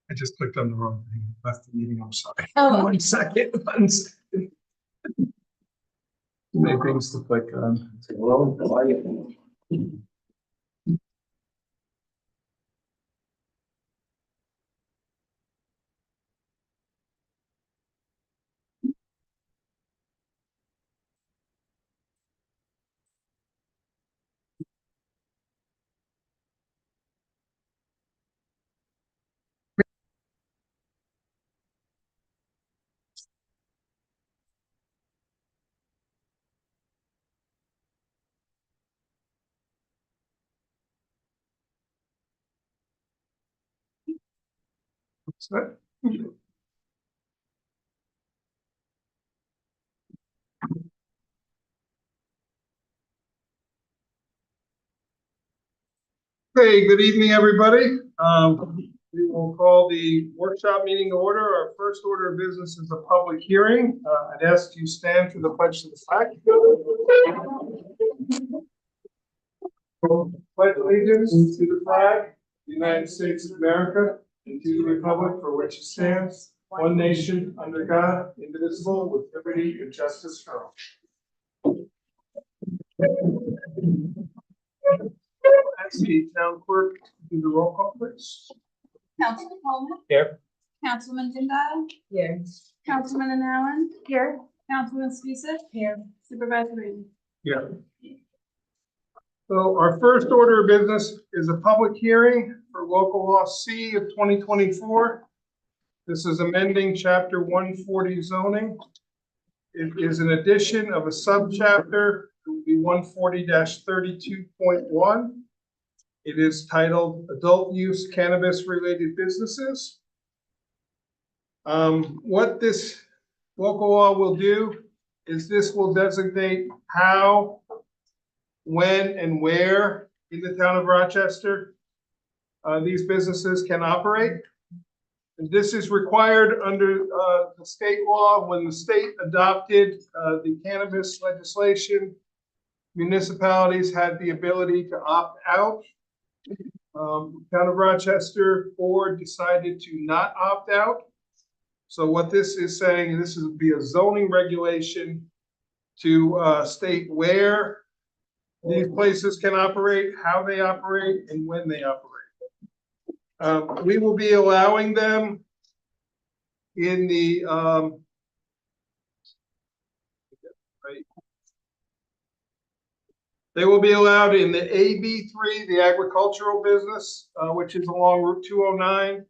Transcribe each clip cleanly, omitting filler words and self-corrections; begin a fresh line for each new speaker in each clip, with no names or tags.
I just clicked on the wrong thing. Left the meeting. I'm sorry.
Oh.
1 second. 1 second. Too many things to click on. What's that? Hey, good evening, everybody. We will call the workshop meeting to order. Our first order of business is a public hearing. I'd ask you stand for the pledge to the flag. Pledge allegiance to the flag, of the United States of America, and to the republic for which it stands, one nation, under God, indivisible, with liberty and justice for all. Ask the town clerk to do the roll call, please.
Councilman Coleman.
Here.
Councilman Jindal.
Here.
Councilman Allen. Here. Councilman Spisak. Here. Supervisor Rainey.
Yeah. So our first order of business is a public hearing for local law C of 2024. This is amending chapter 140 zoning. It is an addition of a subchapter, it will be 140-32.1. It is titled Adult Use Cannabis Related Businesses. What this local law will do is this will designate how, when, and where in the town of Rochester these businesses can operate. And this is required under the state law. When the state adopted the cannabis legislation, municipalities had the ability to opt out. Town of Rochester board decided to not opt out. So what this is saying, this would be a zoning regulation to state where these places can operate, how they operate, and when they operate. We will be allowing them in the they will be allowed in the AB3, the agricultural business, which is along Route 209,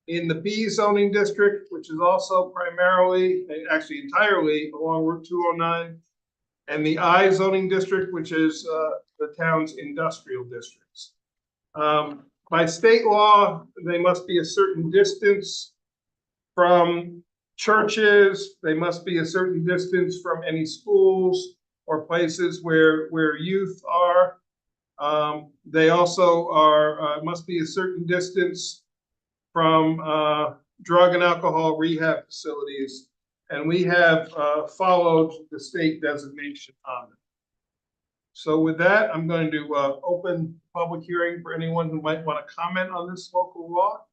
in the B zoning district, which is also primarily, actually entirely along Route 209, and the I zoning district, which is the town's industrial districts. By state law, they must be a certain distance from churches. They must be a certain distance from any schools or places where youth are. They also are must be a certain distance from drug and alcohol rehab facilities. And we have followed the state designation on it. So with that, I'm going to open public hearing for anyone who might want to comment on this local law.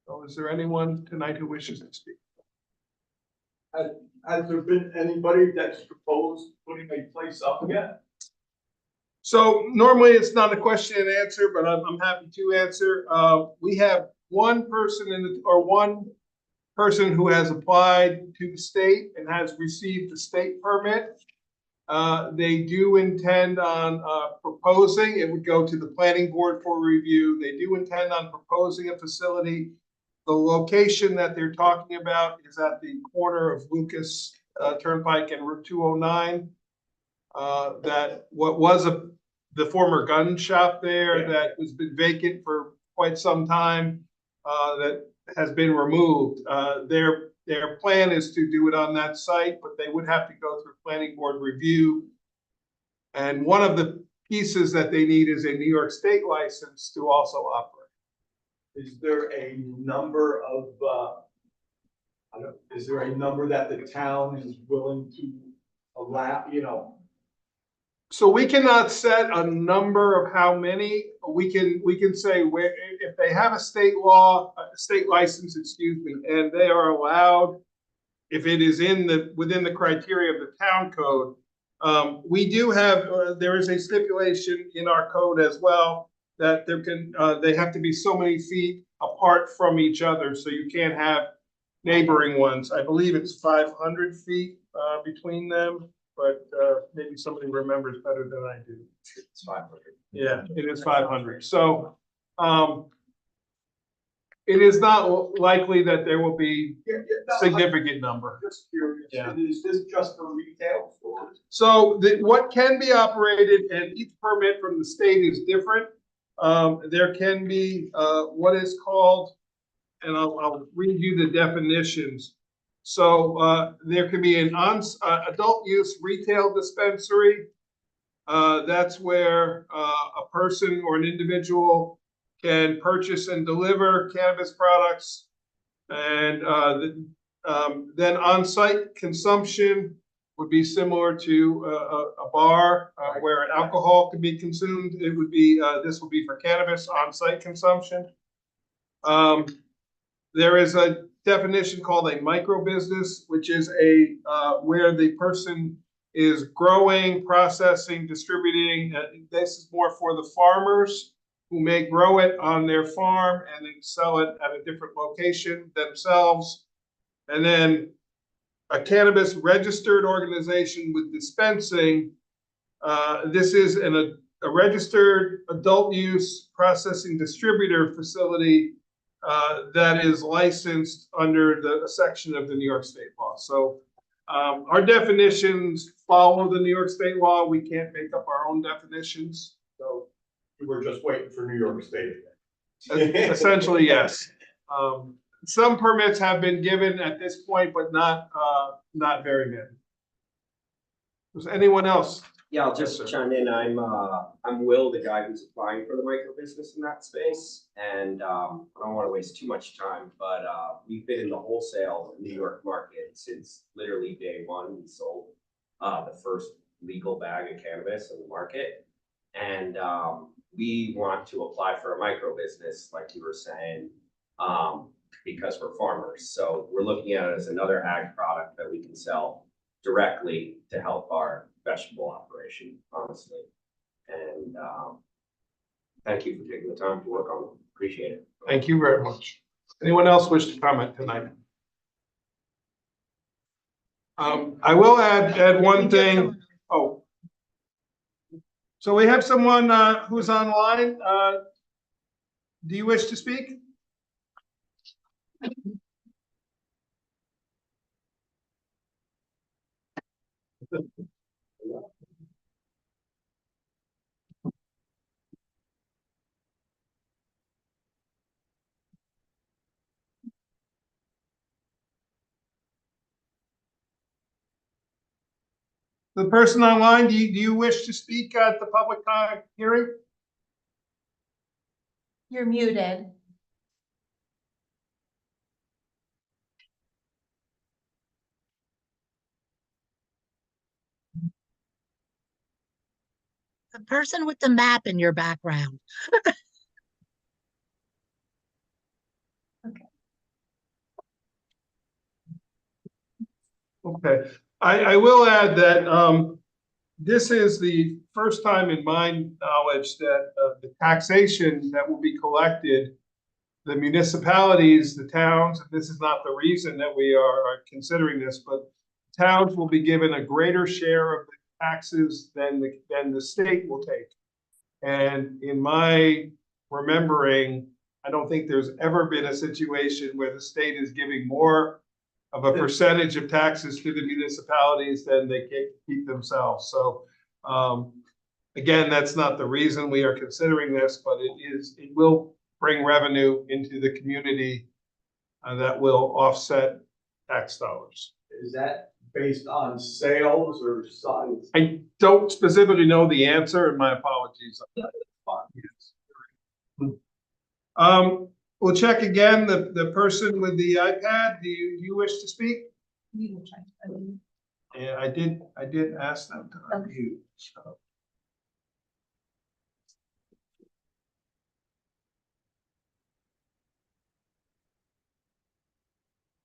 So is there anyone tonight who wishes to speak?
Has there been anybody that's proposed putting a place up yet?
So normally it's not a question and answer, but I'm happy to answer. We have one person one person who has applied to the state and has received a state permit. They do intend on proposing, it would go to the planning board for review. They do intend on proposing a facility. The location that they're talking about is at the corner of Lucas Turnpike and Route 209. That what was the former gun shop there, yeah, that has been vacant for quite some time. That has been removed. Their plan is to do it on that site, but they would have to go through planning board review. And one of the pieces that they need is a New York State license to also operate.
Is there a number of, is there a number that the town is willing to allow, you know?
So we cannot set a number of how many. We can say where, if they have a state law, a state license, excuse me, and they are allowed, if it is within the criteria of the town code. We do have, there is a stipulation in our code as well that they have to be so many feet apart from each other, so you can't have neighboring ones. I believe it's 500 feet between them, but maybe somebody remembers better than I do.
It's 500.
Yeah, it is 500. So it is not likely that there will be a significant number.
Just curious,
Yeah.
is this just for retail stores?
So what can be operated, and each permit from the state is different. There can be what is called, and I'll read you the definitions. So there can be an adult use retail dispensary. That's where a person or an individual can purchase and deliver cannabis products. And then on-site consumption would be similar to a bar where alcohol can be consumed. It would be, this would be for cannabis on-site consumption. There is a definition called a micro business, which is where the person is growing, processing, distributing. This is more for the farmers who may grow it on their farm and then sell it at a different location themselves. And then a cannabis registered organization with dispensing. This is a registered adult use processing distributor facility that is licensed under a section of the New York State law. So our definitions follow the New York State law. We can't make up our own definitions.
So we're just waiting for New York State.
Essentially, yes. Some permits have been given at this point, but not very many. Does anyone else?
Yeah, I'll just chime in. I'm Will, the guy who's applying for the micro business in that space. And I don't want to waste too much time, but we've been in the wholesale New York market since literally day one. We sold the first legal bag of cannabis in the market. And we want to apply for a micro business, like you were saying, because we're farmers. So we're looking at it as another ag product that we can sell directly to help our vegetable operation, honestly. And thank you for taking the time to work on it. Appreciate it.
Thank you very much. Anyone else wish to comment tonight? I will add one thing. Oh. So we have someone who's online. Do you wish to speak? The person online, do you wish to speak at the public hearing?
You're muted.
The person with the map in your background.
Okay, I will add that this is the first time in my knowledge that the taxation that will be collected, the municipalities, the towns, and this is not the reason that we are considering this, but towns will be given a greater share of the taxes than the state will take. And in my remembering, I don't think there's ever been a situation where the state is giving more of a percentage of taxes to the municipalities than they keep themselves. So again, that's not the reason we are considering this, but it will bring revenue into the community that will offset tax dollars.
Is that based on sales or size?
I don't specifically know the answer, and my apologies. We'll check again, the person with the iPad, do you wish to speak? Yeah, I did ask them to unmute, so.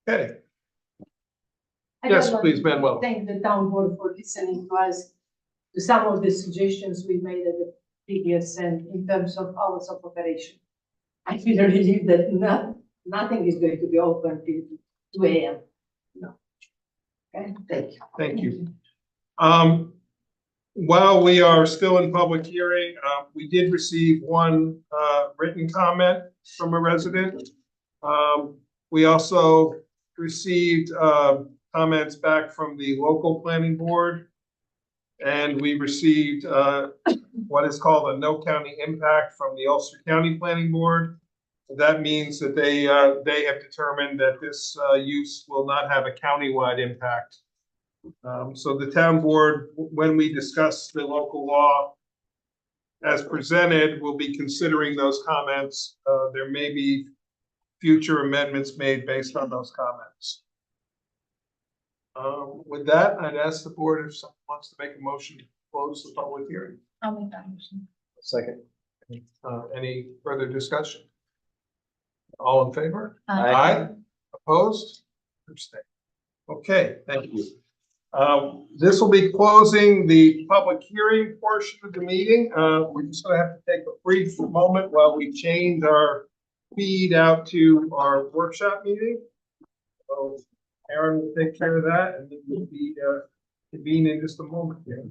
Okay,
I
Yes,
just want
please,
to
Manuel.
Thank the town board for listening to us, to some of the suggestions we made at the previous and in terms of hours of operation. I feel relieved that nothing is going to be open till 2 AM. No. Okay, thank you.
thank you. While we are still in public hearing, we did receive one, written comment from a resident. We also received, comments back from the local planning board. And we received, what is called a no county impact from the Ulster County Planning Board. That means that they have determined that this, use will not have a countywide impact. So the town board, when we discuss the local law as presented, will be considering those comments. There may be future amendments made based on those comments. With that, I'd ask the board if someone wants to make a motion to close the public hearing.
I'll make that motion.
Second. Any further discussion? All in favor?
Aye.
Opposed? Abstain. Okay, thank you. This will be closing the public hearing portion of the meeting. We're just gonna have to take a brief moment while we change our feed out to our workshop meeting. So Aaron will take care of that, and then we'll be convene in just a moment here.